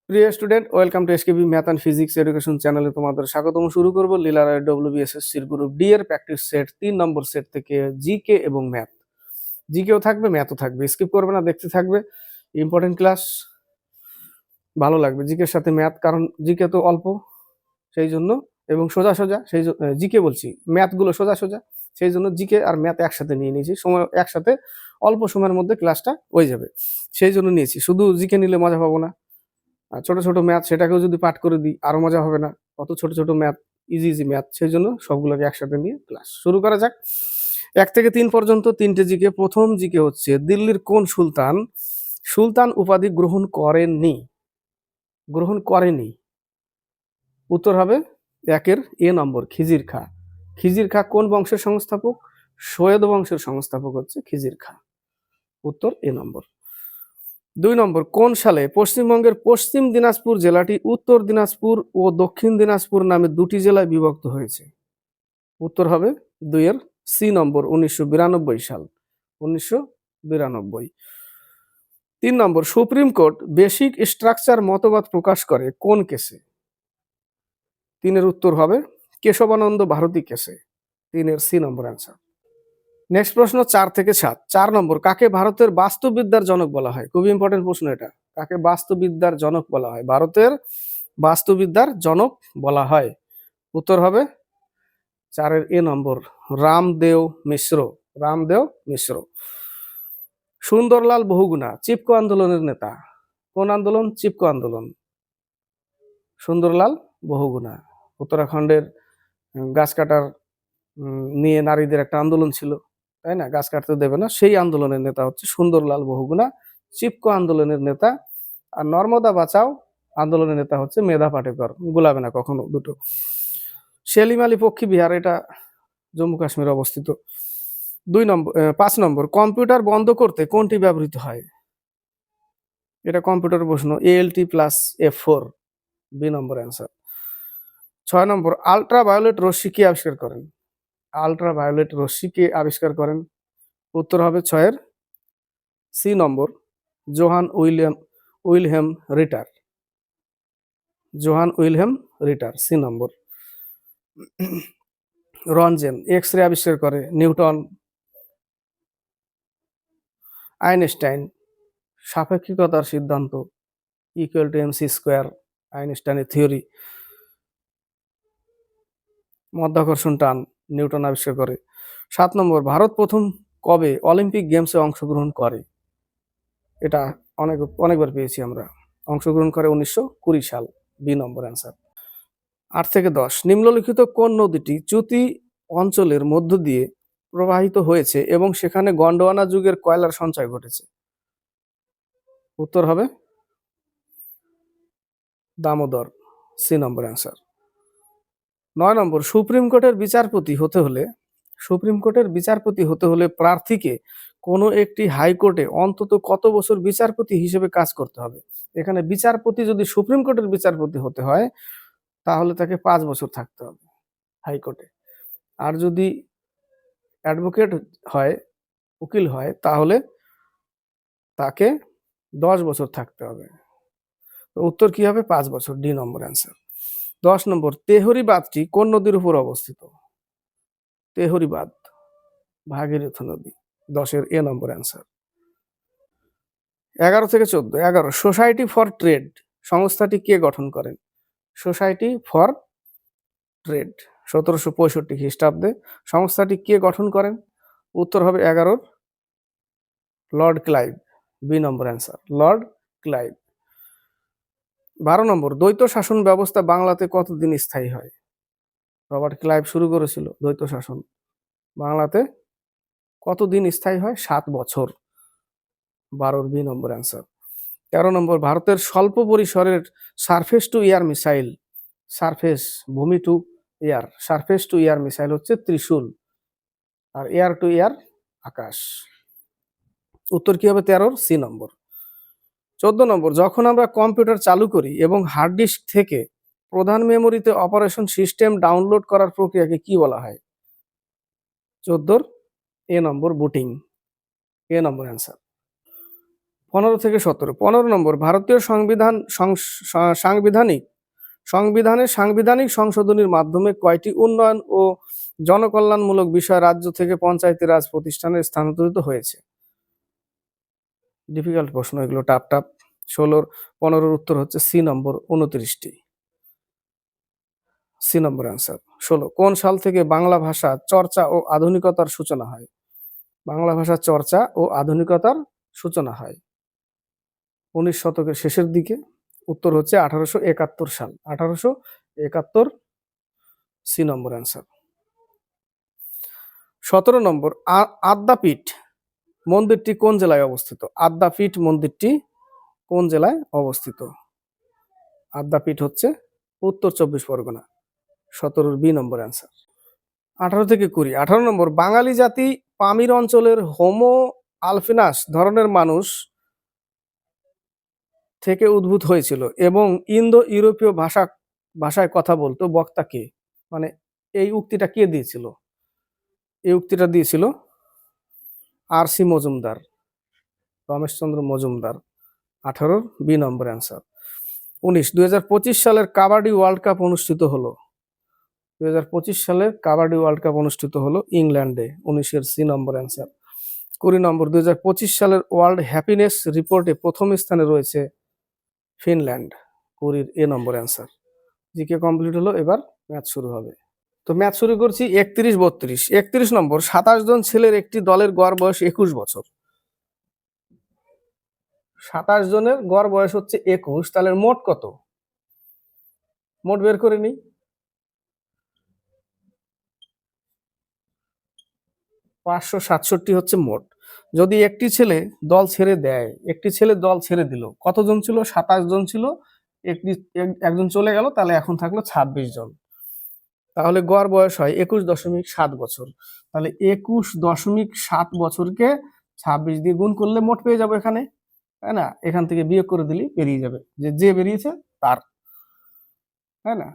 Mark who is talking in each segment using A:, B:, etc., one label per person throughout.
A: প্রিয় student, welcome to SKB math and physics education চ্যানেলে তোমাদের স্বাগতম। শুরু করব লীলা রায় ডব্লিউবিএসএসসির গ্রুপ ডি এর প্র্যাকটিস সেট 3 নম্বর সেট থেকে জিকে এবং ম্যাথ। জিকেও থাকবে, ম্যাথও থাকবে, স্কিপ করবে না, দেখতে থাকবে। ইম্পর্টেন্ট ক্লাস, ভালো লাগবে জিকের সাথে ম্যাথ, কারণ জিকে তো অল্প সেই জন্য, এবং সোজা সোজা সেই জিকে বলছি, ম্যাথগুলো সোজা সোজা সেই জন্য জিকে আর ম্যাথ একসাথে নিয়ে নিয়েছি, সময় একসাথে অল্প সময়ের মধ্যে ক্লাসটা হয়ে যাবে, সেই জন্য নিয়েছি। শুধু জিকে নিলে মজা পাবো না, ছোট ছোট ম্যাথ সেটাকেও যদি পাঠ করে দিই আরো মজা হবে না। অত ছোট ছোট ম্যাথ, ইজি ইজি ম্যাথ, সেই জন্য সবগুলোকে একসাথে নিয়ে ক্লাস শুরু করা যাক। 1 থেকে 3 পর্যন্ত 3টে জিকে। প্রথম জিকে হচ্ছে, দিল্লির কোন সুলতান সুলতান উপাধি গ্রহণ করেনি? উত্তর হবে 1 নম্বর খিজির খা। খিজির খা কোন বংশের সংস্থাপক? সৈয়দ বংশের সংস্থাপক হচ্ছে খিজির খা। উত্তর নম্বর। 2 নম্বর, কোন সালে পশ্চিমবঙ্গের পশ্চিম দিনাজপুর জেলাটি উত্তর দিনাজপুর ও দক্ষিণ দিনাজপুর নামে 2টি জেলায় বিভক্ত হয়েছে? উত্তর হবে 2 নম্বর, 1992 সাল। 1992। 3 নম্বর, সুপ্রিম কোর্ট বেসিক স্ট্রাকচার মতবাদ প্রকাশ করে কোন কেসে? 3-এর উত্তর হবে কেশবানন্দ ভারতী কেসে। 3-এর সি নম্বর অ্যান্সার। নেক্সট প্রশ্ন 4 থেকে 7। 4 নম্বর, কাকে ভারতের বাস্তুবিদ্যার জনক বলা হয়? খুবই ইম্পর্টেন্ট প্রশ্ন এটা। কাকে বাস্তুবিদ্যার জনক বলা হয়? ভারতের বাস্তুবিদ্যার জনক বলা হয়। উত্তর হবে 4-এর এ নম্বর, রামদেও মিশ্র। রামদেও মিশ্র। সুন্দরলাল বহুগুণা চিপকো আন্দোলনের নেতা। কোন আন্দোলন? চিপকো আন্দোলন। সুন্দরলাল বহুগুণা উত্তরাখণ্ডের গাছ কাটার নিয়ে নারীদের একটা আন্দোলন ছিল, তাই না? গাছ কাটতে দেবে না, সেই আন্দোলনের নেতা হচ্ছে সুন্দরলাল বহুগুণা, চিপকো আন্দোলনের নেতা। আর নর্মদা বাঁচাও আন্দোলনের নেতা হচ্ছে মেধা পাটেকর। গুলাবে না কখনো দুটো। সেলিম আলী পক্ষী বিহার, এটা জম্মু কাশ্মীরে অবস্থিত। 5 নম্বর, কম্পিউটার বন্ধ করতে কোনটি ব্যবহৃত হয়? এটা কম্পিউটার প্রশ্ন। ALT+F4, বি নম্বর অ্যান্সার। 6 নম্বর, আল্ট্রা ভায়োলেট রশ্মি কে আবিষ্কার করেন? আল্ট্রা ভায়োলেট রশ্মি কে আবিষ্কার করেন? উত্তর হবে 6-এর সি নম্বর, Johann Wilhelm Ritter. Johann Wilhelm Ritter, C নম্বর। রনজেন এক্স রে আবিষ্কার করে নিউটন। আইনস্টাইন সাপেক্ষিকতার সিদ্ধান্ত = mc², আইনস্টাইনের থিওরি। মধ্যাকর্ষণ টান নিউটন আবিষ্কার করে। 7 নম্বর, ভারত প্রথম কবে অলিম্পিক গেমসে অংশগ্রহণ করে? এটা অনেকবার পেয়েছি আমরা। অংশগ্রহণ করে 1920 সাল, বি নম্বর অ্যান্সার। 8 থেকে 10, নিম্নলিখিত কোন নদীটি চুতি অঞ্চলের মধ্য দিয়ে প্রবাহিত হয়েছে এবং সেখানে গন্ডোয়ানা যুগের কয়লার সঞ্চয় ঘটেছে? উত্তর হবে দামোদর, সি নম্বর অ্যান্সার। 9 নম্বর, সুপ্রিম কোর্টের বিচারপতি হতে হলে প্রার্থীকে কোনো একটি হাইকোর্টে অন্তত কত বছর বিচারপতি হিসেবে কাজ করতে হবে? এখানে বিচারপতি যদি সুপ্রিম কোর্টের বিচারপতি হতে হয় তাহলে তাকে 5 বছর থাকতে হবে হাইকোর্টে। আর যদি অ্যাডভোকেট হয়, উকিল হয়, তাহলে তাকে 10 বছর থাকতে হবে। তো উত্তর কি হবে? 5 বছর, ডি নম্বর অ্যান্সার। 10 নম্বর, তেহরি বাঁধটি কোন নদীর উপর অবস্থিত? তেহরি বাঁধ ভাগীরথী নদী। 10-এর এ নম্বর অ্যান্সার। 11 থেকে 14। 11, সোসাইটি ফর ট্রেড সংস্থাটি কে গঠন করেন? সোসাইটি ফর ট্রেড 1765 খ্রিস্টাব্দে সংস্থাটি কে গঠন করেন? উত্তর হবে 11-র লর্ড ক্লাইভ, বি নম্বর অ্যান্সার, লর্ড ক্লাইভ। 12 নম্বর, দ্বৈত শাসন ব্যবস্থা বাংলাতে কতদিন স্থায়ী হয়? রবার্ট ক্লাইভ শুরু করেছিল দ্বৈত শাসন। বাংলাতে কতদিন স্থায়ী হয়? 7 বছর, 12-র বি নম্বর অ্যান্সার। 13 নম্বর, ভারতের স্বল্প পরিসরের সারফেস টু এয়ার মিসাইল, ভূমি two air, surface two air missile হচ্ছে ত্রিশূল, আর এয়ার টু এয়ার আকাশ। উত্তর কি হবে? 13-র সি নম্বর। 14 নম্বর, যখন আমরা কম্পিউটার চালু করি এবং হার্ড ডিস্ক থেকে প্রধান মেমোরিতে অপারেশন সিস্টেম ডাউনলোড করার প্রক্রিয়াকে কি বলা হয়? 14-র এ নম্বর, বুটিং, এ নম্বর অ্যান্সার। 15 থেকে 17। 15 নম্বর, ভারতীয় সাংবিধানিক সংশোধনীর মাধ্যমে কয়টি উন্নয়ন ও জনকল্যাণমূলক বিষয় রাজ্য থেকে পঞ্চায়েতি রাজ প্রতিষ্ঠানে স্থানান্তরিত হয়েছে? ডিফিকাল্ট প্রশ্ন এগুলো, টাপ টাপ। 15 উত্তর হচ্ছে সি নম্বর, 29টি। সি নম্বর অ্যান্সার। 16, কোন সাল থেকে বাংলা ভাষা চর্চা ও আধুনিকতার সূচনা হয়? বাংলা ভাষা চর্চা ও আধুনিকতার সূচনা হয় 19 শতকের শেষের দিকে। উত্তর হচ্ছে 1871 সাল, 1871। সি নম্বর অ্যান্সার। 17 নম্বর, আদ্যাপীঠ মন্দিরটি কোন জেলায় অবস্থিত? আদ্যাপীঠ মন্দিরটি কোন জেলায় অবস্থিত? আদ্যাপীঠ হচ্ছে উত্তর 24 পরগনা। 17 বি নম্বর অ্যান্সার। 18 থেকে 20। 18 নম্বর, বাঙালি জাতি পামির অঞ্চলের হোমো আলফিনাস ধরনের মানুষ থেকে উদ্ভূত হয়েছিল এবং ইন্দো ইউরোপীয় ভাষায় কথা বলতো। বক্তা কে? মানে এই উক্তিটা কে দিয়েছিল? এই উক্তিটা দিয়েছিল আর.সি. মজুমদার, রমেশচন্দ্র মজুমদার। 18 বি নম্বর অ্যান্সার। 19, 2025 সালের কাবাডি ওয়ার্ল্ড কাপ অনুষ্ঠিত হলো। 2025 সালের কাবাডি ওয়ার্ল্ড কাপ অনুষ্ঠিত হলো ইংল্যান্ডে। 19 সি নম্বর অ্যান্সার। 20 নম্বর, 2025 সালের ওয়ার্ল্ড হ্যাপিনেস রিপোর্টে প্রথম স্থানে রয়েছে ফিনল্যান্ড। 20 এ নম্বর অ্যান্সার। জিকে কমপ্লিট হলো, এবার ম্যাথ শুরু হবে। তো ম্যাথ শুরু করছি 31-32। 31 নম্বর, 27 জন ছেলের একটি দলের গড় বয়স 21 বছর। 27 জনের গড় বয়স হচ্ছে 21, তাহলে মোট কত? মোট বের করে নিই। 567 হচ্ছে মোট। যদি একটি ছেলে দল ছেড়ে দেয়, একটি ছেলে দল ছেড়ে দিল, কতজন ছিল? 27 জন ছিল, একজন চলে গেল, তাহলে এখন থাকলো 26 জন। তাহলে গড় বয়স হয় 21.7 বছর। তাহলে 21.7 বছরকে 26 দিয়ে গুণ করলে মোট পেয়ে যাবো এখানে, তাই না? এখান থেকে বিয়োগ করে দিলেই বেরিয়ে যাবে, যে বেরিয়েছে তার, তাই না?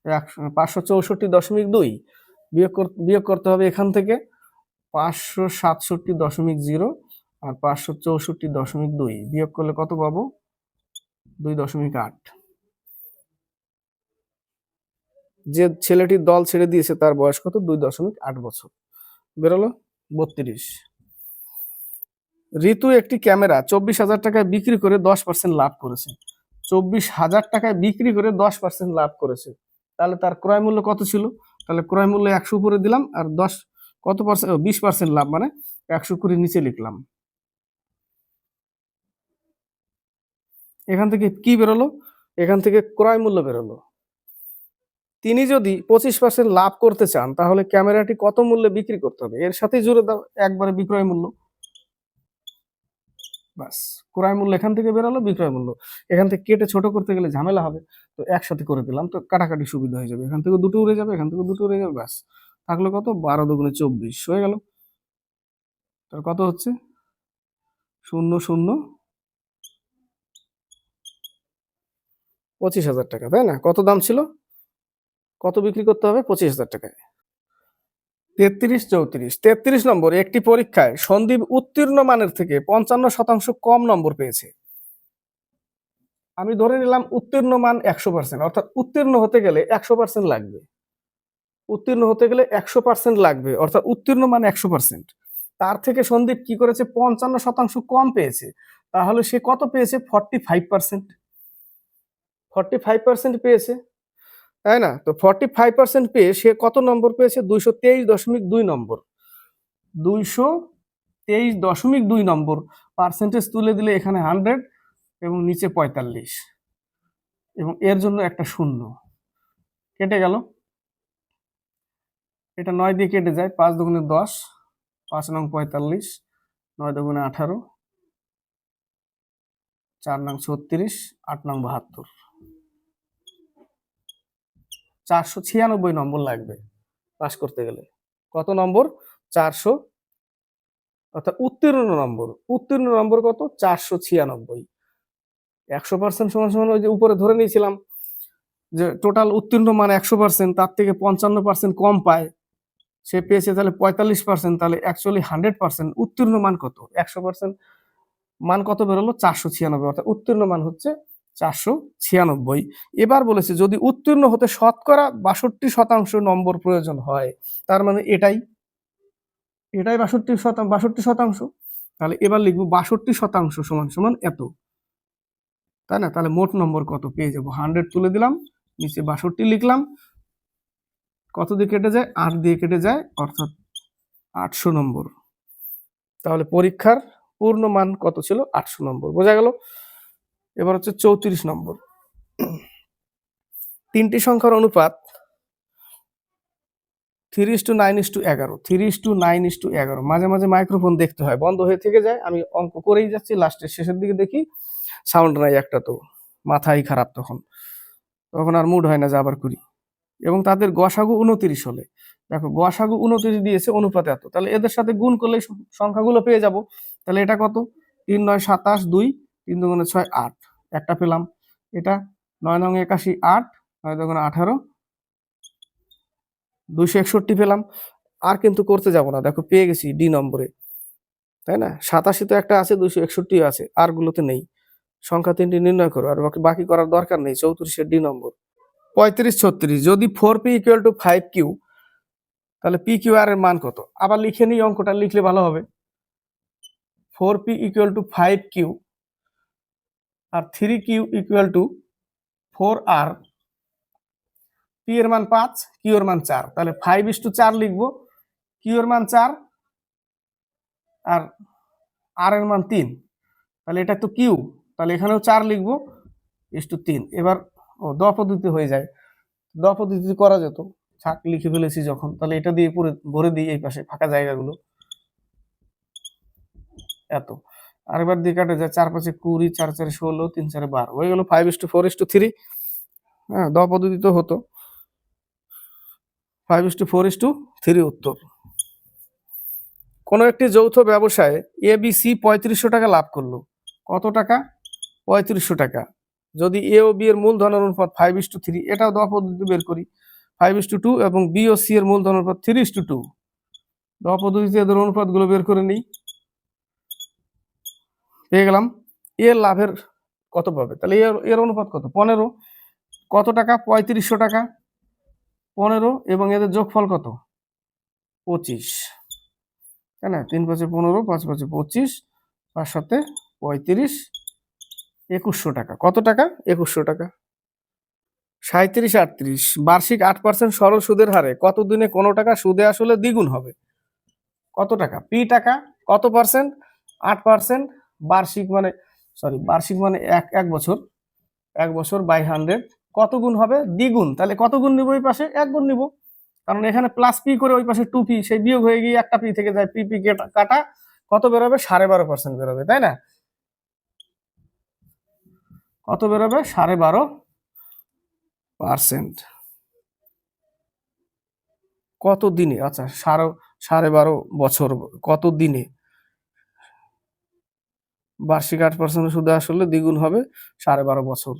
A: একশো 564.2 বিয়োগ করতে হবে এখান থেকে 567.0 আর 564.2 বিয়োগ করলে কত পাবো? 2.8। যে ছেলেটি দল ছেড়ে দিয়েছে তার বয়স কত? 2.8 বছর। বেরোলো 32। ঋতু একটি ক্যামেরা 24,000 টাকায় বিক্রি করে 10% লাভ করেছে। 24,000 টাকায় বিক্রি করে 10% লাভ করেছে, তাহলে তার ক্রয় মূল্য কত ছিল? তাহলে ক্রয় মূল্য 100 উপরে দিলাম, আর 10 কত পার্সেন্ট? 20% লাভ, মানে 120 নিচে লিখলাম। এখান থেকে কি বেরোলো? এখান থেকে ক্রয় মূল্য বেরোলো। তিনি যদি 25% লাভ করতে চান, তাহলে ক্যামেরাটি কত মূল্যে বিক্রি করতে হবে? এর সাথে জুড়ে দাও একবারে বিক্রয় মূল্য। বাস, ক্রয় মূল্য এখান থেকে বেরোলো, বিক্রয় মূল্য এখান থেকে কেটে ছোট করতে গেলে ঝামেলা হবে, তো একসাথে করে দিলাম, তো কাটাকাটি সুবিধা হয়ে যাবে। এখান থেকে দুটো উড়ে যাবে, এখান থেকে দুটো উড়ে যাবে, ব্যাস থাকলো কত? 12 দুগুণে 24 হয়ে গেল। তার কত হচ্ছে? 25,000 টাকা, তাই না? কত দাম ছিল? কত বিক্রি করতে হবে? 25,000 টাকায়। 33-34। 33 নম্বর, একটি পরীক্ষায় সন্দীপ উত্তীর্ণ মানের থেকে 55% কম নম্বর পেয়েছে। আমি ধরে নিলাম উত্তীর্ণ মান 100%, অর্থাৎ উত্তীর্ণ হতে গেলে 100% লাগবে। উত্তীর্ণ হতে গেলে 100% লাগবে, অর্থাৎ উত্তীর্ণ মান 100%। তার থেকে সন্দীপ কি করেছে? 55% কম পেয়েছে, তাহলে সে কত পেয়েছে? 45%। 45% পেয়েছে, তাই না? তো 45% পেয়ে সে কত নম্বর পেয়েছে? 223.2 নম্বর। 223.2 নম্বর। পার্সেন্টেজ তুলে দিলে এখানে 100 এবং নিচে 45, এবং এর জন্য একটা শূন্য কেটে গেল। এটা 9 দিয়ে কেটে যায়, 5 দুগুণে 10, 5 নং 45, 9 দুগুণে 18, 4 নং 36, 8 নং 72। 496 নম্বর লাগবে পাস করতে গেলে। কত নম্বর? 400, অর্থাৎ উত্তীর্ণ নম্বর। উত্তীর্ণ নম্বর কত? 496। 100% সমান সমান ওই যে উপরে ধরে নিয়েছিলাম যে টোটাল উত্তীর্ণ মান 100%, তার থেকে 55% কম পায়, সে পেয়েছে তাহলে 45%, তাহলে অ্যাকচুয়ালি 100% উত্তীর্ণ মান কত? 100% মান কত বেরোলো? 496, অর্থাৎ উত্তীর্ণ মান হচ্ছে 496। এবার বলেছে যদি উত্তীর্ণ হতে শতকরা 62% নম্বর প্রয়োজন হয়, তার মানে এটাই 62%। তাহলে এবার লিখবো 62% সমান সমান এত, তাই না? তাহলে মোট নম্বর কত পেয়ে যাবো? 100 তুলে দিলাম, নিচে 62 লিখলাম, কত দিয়ে কেটে যায়? 8 দিয়ে কেটে যায়, অর্থাৎ 800 নম্বর। তাহলে পরীক্ষার পূর্ণ মান কত ছিল? 800 নম্বর। বোঝা গেল? এবার হচ্ছে 34 নম্বর। তিনটি সংখ্যার অনুপাত 3:9:11, 3:9:11। মাঝে মাঝে মাইক্রোফোন দেখতে হয়, বন্ধ হয়ে থেকে যায়, আমি অঙ্ক করেই যাচ্ছি, লাস্টের শেষের দিকে দেখি সাউন্ড নাই একটা, তো মাথাই খারাপ, তখন আর মুড হয় না যে আবার করি। এবং তাদের গসাগু 29 হলে, দেখো গসাগু 29 দিয়েছে, অনুপাত এত, তাহলে এদের সাথে গুণ করলে সংখ্যাগুলো পেয়ে যাব। তাহলে এটা কত? 3 9 27, 2 3 2 6 8, একটা পেলাম। এটা 9 9 81, 8 9 2 18, 261 পেলাম। আর কিন্তু করতে যাব না, দেখো পেয়ে গেছি ডি নম্বরে, তাই না? 87 তো একটা আছে, 261 আছে, আর গুলোতে নেই। সংখ্যা তিনটি নির্ণয় করো, আর বাকি করার দরকার নেই। 34 ডি নম্বর। 35 36, যদি 4p = 5q, তাহলে পি কিউ আর এর মান কত? আবার লিখে নিই, অঙ্কটা লিখলে ভালো হবে। 4p = 5q আর 3q = 4r, পি এর মান 5, কিউ এর মান 4, তাহলে 5:4 লিখবো, কিউ এর মান 4 আর আর এর মান 3, তাহলে এটা তো কিউ, তাহলে এখানেও 4 লিখবো, 3। এবার দ পদ্ধতি হয়ে যায়, দ পদ্ধতি করা যেত, থাক লিখে ফেলেছি যখন, তাহলে এটা দিয়ে পুরো ভরে দিই এই পাশে ফাঁকা জায়গাগুলো, এত। আর এবার দিয়ে কাটে যায়, 4 5 20, 4 4 16, 3 4 12, হয়ে গেল 5:4:3। হ্যাঁ, দ পদ্ধতি তো হতো, 5:4:3 উত্তর। কোনো একটি যৌথ ব্যবসায় ABC 3500 টাকা লাভ করলো। কত টাকা? 3500 টাকা। যদি এ ও বি এর মূলধনের অনুপাত 5:3, এটাও দ পদ্ধতি বের করি, 5:2, এবং বি ও সি এর মূলধনের অনুপাত 3:2। দ পদ্ধতিতে এদের অনুপাতগুলো বের করে নিই, পেয়ে গেলাম। এর লাভের কত পাবে? তাহলে এর অনুপাত কত? 15। কত টাকা? 3500 টাকা, 15, এবং এদের যোগফল কত? 25, তাই না? 3 5 15, 5 5 25, 5 7 35, 2100 টাকা। কত টাকা? 2100 টাকা। 37 38, বার্ষিক 8% সরল সুদের হারে কত দিনে কোনো টাকা সুদে আসলে দ্বিগুণ হবে? কত টাকা? পি টাকা। কত পার্সেন্ট? 8%। বার্ষিক মানে বার্ষিক মানে এক বছর, 1 বছর বাই 100, কত গুণ হবে? দ্বিগুণ। তাহলে কত গুণ নিব? এই পাশে 1 গুণ নিব, কারণ এখানে প্লাস পি করে ওই পাশে 2p, সেই বিয়োগ হয়ে গিয়ে একটা পি থেকে যায়, পি কাটা, কত বেরোবে? 12.5% বেরোবে, তাই না? কত বেরোবে? 12.5%। কত দিনে? আচ্ছা, 12.5 বছর, কত দিনে? বার্ষিক 8% সুদে আসলে দ্বিগুণ হবে 12.5 বছর।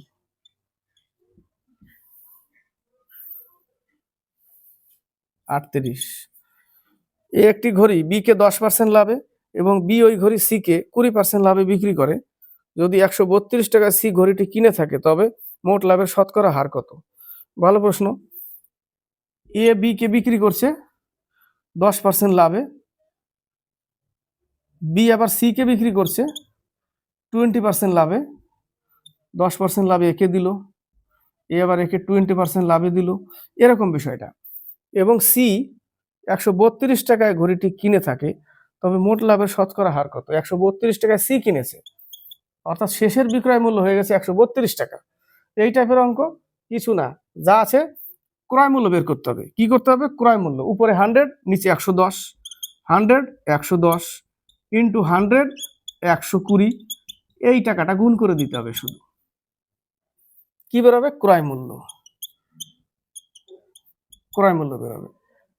A: 38, এ একটি ঘড়ি বি কে 10% লাভে এবং বি ওই ঘড়ি সি কে 20% লাভে বিক্রি করে। যদি 132 টাকা সি ঘড়িটি কিনে থাকে, তবে মোট লাভের শতকরা হার কত? ভালো প্রশ্ন। এ বি কে বিক্রি করছে 10% লাভে, বি আবার সি কে বিক্রি করছে 20% লাভে, 10% লাভে একে দিল, এ আবার একে 20% লাভে দিল, এরকম বিষয়টা। এবং সি 132 টাকায় ঘড়িটি কিনে থাকে, তবে মোট লাভের শতকরা হার কত? 132 টাকায় সি কিনেছে, অর্থাৎ শেষের বিক্রয় মূল্য হয়ে গেছে 132 টাকা। এই টাইপের অঙ্ক কিছু না, যা আছে ক্রয় মূল্য বের করতে হবে। কি করতে হবে? ক্রয় মূল্য, উপরে 100, নিচে 110, 100 110 ইন্টু 100 120, এই টাকাটা গুণ করে দিতে হবে শুধু। কি বেরোবে? ক্রয় মূল্য, ক্রয় মূল্য বেরোবে।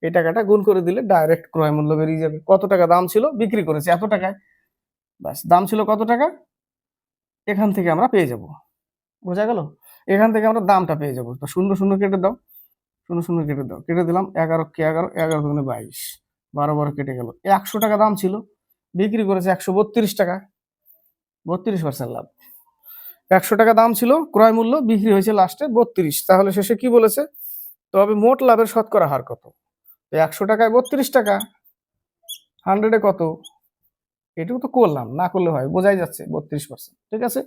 A: এই টাকাটা গুণ করে দিলে ডাইরেক্ট ক্রয় মূল্য বেরিয়ে যাবে। কত টাকা দাম ছিল? বিক্রি করেছে এত টাকায়, ব্যাস, দাম ছিল কত টাকা, এখান থেকে আমরা পেয়ে যাব। বোঝা গেল? এখান থেকে আমরা দামটা পেয়ে যাবো। তো শূন্য শূন্য কেটে দাও, শূন্য শূন্য কেটে দাও, কেটে দিলাম, 11 কে 11, 11 দুগুণে 22, 12 12 কেটে গেল। 100 টাকা দাম ছিল, বিক্রি করেছে 132 টাকা, 32% লাভ। 100 টাকা দাম ছিল ক্রয় মূল্য, বিক্রি হয়েছে লাস্টে 32। তাহলে শেষে কি বলেছে? তবে মোট লাভের শতকরা হার কত? 100 টাকায় 32 টাকা, 100-এ কত? এটুকু তো করলাম, না করলে হয়, বোঝাই যাচ্ছে 32%। ঠিক আছে।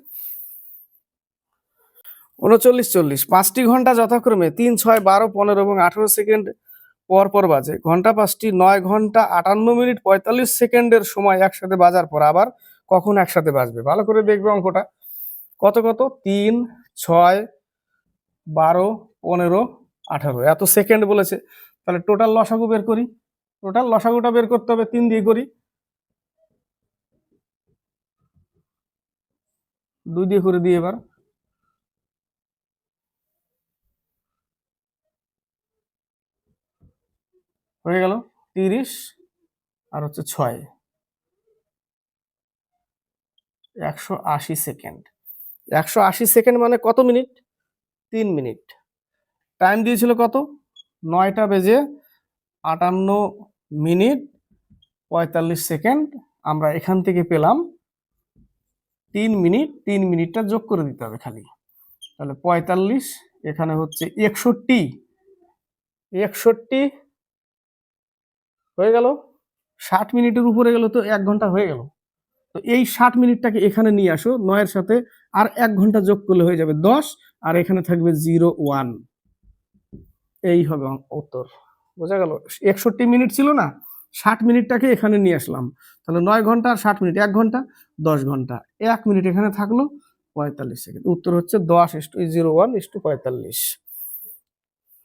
A: 39-40, 5টি ঘন্টা যথাক্রমে 3, 6, 12, 15 এবং 18 সেকেন্ড পর পর বাজে। ঘন্টা 5টি 9 ঘন্টা 58 মিনিট 45 সেকেন্ডের সময় একসাথে বাজার পর আবার কখন একসাথে বাজবে? ভালো করে দেখবে অঙ্কটা। কত কত? 3, 6, 12, 15, 18, এত সেকেন্ড বলেছে। তাহলে টোটাল লসাগু বের করি। টোটাল লসাগুটা বের করতে হবে, 3 দিয়ে করি, 2 দিয়ে করে দিই এবার। হয়ে গেল 30 আর হচ্ছে 6, 180 সেকেন্ড। 180 সেকেন্ড মানে কত মিনিট? 3 মিনিট। টাইম দিয়েছিল কত? 9টা বেজে 58 মিনিট 45 সেকেন্ড। আমরা এখান থেকে পেলাম 3 মিনিট, 3 মিনিটটা যোগ করে দিতে হবে খালি। তাহলে 45, এখানে হচ্ছে 61, 61 হয়ে গেল। 60 মিনিটের উপরে গেল তো 1 ঘন্টা হয়ে গেল। তো এই 60 মিনিটটাকে এখানে নিয়ে আসো, 9-এর সাথে আর 1 ঘন্টা যোগ করলে হয়ে যাবে 10, আর এখানে থাকবে 0, 1। এই হবে উত্তর। বোঝা গেল? 61 মিনিট ছিল না, 60 মিনিটটাকে এখানে নিয়ে আসলাম। তাহলে 9 ঘন্টা আর 60 মিনিট, 1 ঘন্টা, 10 ঘন্টা, 1 মিনিট এখানে থাকলো 45 সেকেন্ড। উত্তর হচ্ছে 10:01:45।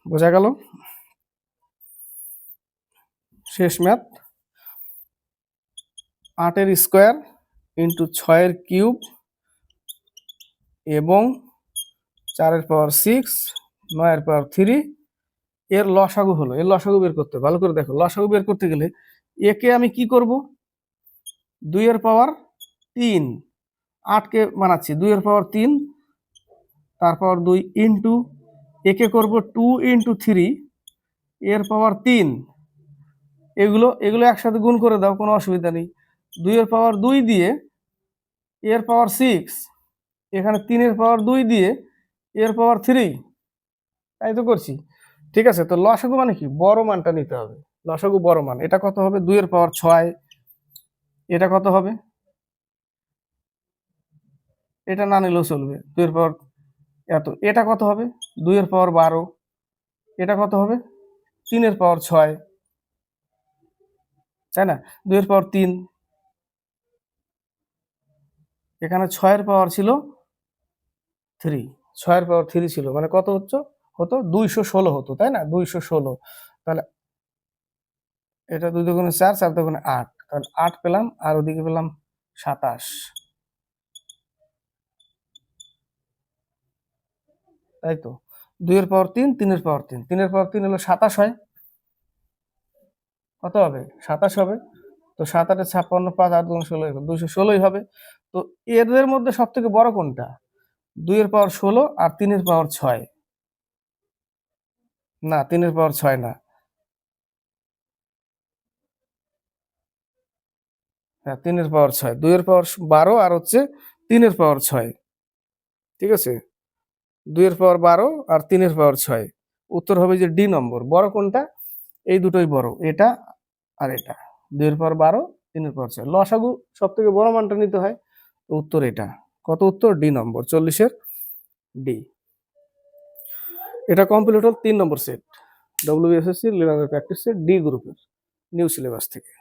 A: বোঝা গেল? শেষ ম্যাথ। 8-এর স্কোয়ার ইন্টু 6-এর কিউব এবং 4-এর পাওয়ার 6, 9-এর পাওয়ার 3 এর লসাগু হলো। এর লসাগু বের করতে, ভালো করে দেখো, লসাগু বের করতে গেলে একে আমি কি করব? 2-এর পাওয়ার 3, 8কে বানাচ্ছি 2-এর পাওয়ার 3, তারপর 2 ইন্টু, একে করব 2 ইন্টু 3 এর পাওয়ার 3। এগুলো এগুলো একসাথে গুণ করে দাও, কোনো অসুবিধা নেই। 2-এর পাওয়ার 2 দিয়ে এর পাওয়ার 6, এখানে 3-এর পাওয়ার 2 দিয়ে এর পাওয়ার 3, তাই তো করছি। ঠিক আছে। তো লসাগু মানে কি? বড় মানটা নিতে হবে। লসাগু বড় মান। এটা কত হবে? 2-এর পাওয়ার 6। এটা কত হবে? এটা না নিলেও চলবে, 2-এর পাওয়ার এত। এটা কত হবে? 2-এর পাওয়ার 12। এটা কত হবে? 3-এর পাওয়ার 6, তাই না? 2-এর পাওয়ার 3, এখানে 6-এর পাওয়ার ছিল 3, 6-এর পাওয়ার 3 ছিল, মানে কত হচ্ছে? হতো 216 হতো, তাই না? 216। তাহলে এটা 2 দুগুণে 4, 4 দুগুণে 8, তাহলে 8 পেলাম, আর ওদিকে পেলাম 27, তাই তো। 2-এর পাওয়ার 3, 3-এর পাওয়ার 3, 3-এর পাওয়ার 3 হলো 27 হয়। কত হবে? 27 হবে। তো 7 8 56, 5 8 2 16, 216ই হবে। তো এদের মধ্যে সব থেকে বড় কোনটা? 2-এর পাওয়ার 16 আর 3-এর পাওয়ার 6। না, 3-এর পাওয়ার 6 না। হ্যাঁ, 3-এর পাওয়ার 6, 2-এর পাওয়ার 12 আর হচ্ছে 3-এর পাওয়ার 6। ঠিক আছে। 2-এর পাওয়ার 12 আর 3-এর পাওয়ার 6। উত্তর হবে যে ডি নম্বর। বড় কোনটা? এই দুটোই বড়, এটা আর এটা। 2-এর পাওয়ার 12, 3-এর পাওয়ার 6। লসাগু সব থেকে বড় মানটা নিতে হয়। উত্তর এটা। কত উত্তর? ডি নম্বর, 40-এর ডি। এটা কমপ্লিট হল 3 নম্বর সেট, WBSSC লিনার প্র্যাকটিস সেট ডি গ্রুপের নিউ সিলেবাস থেকে।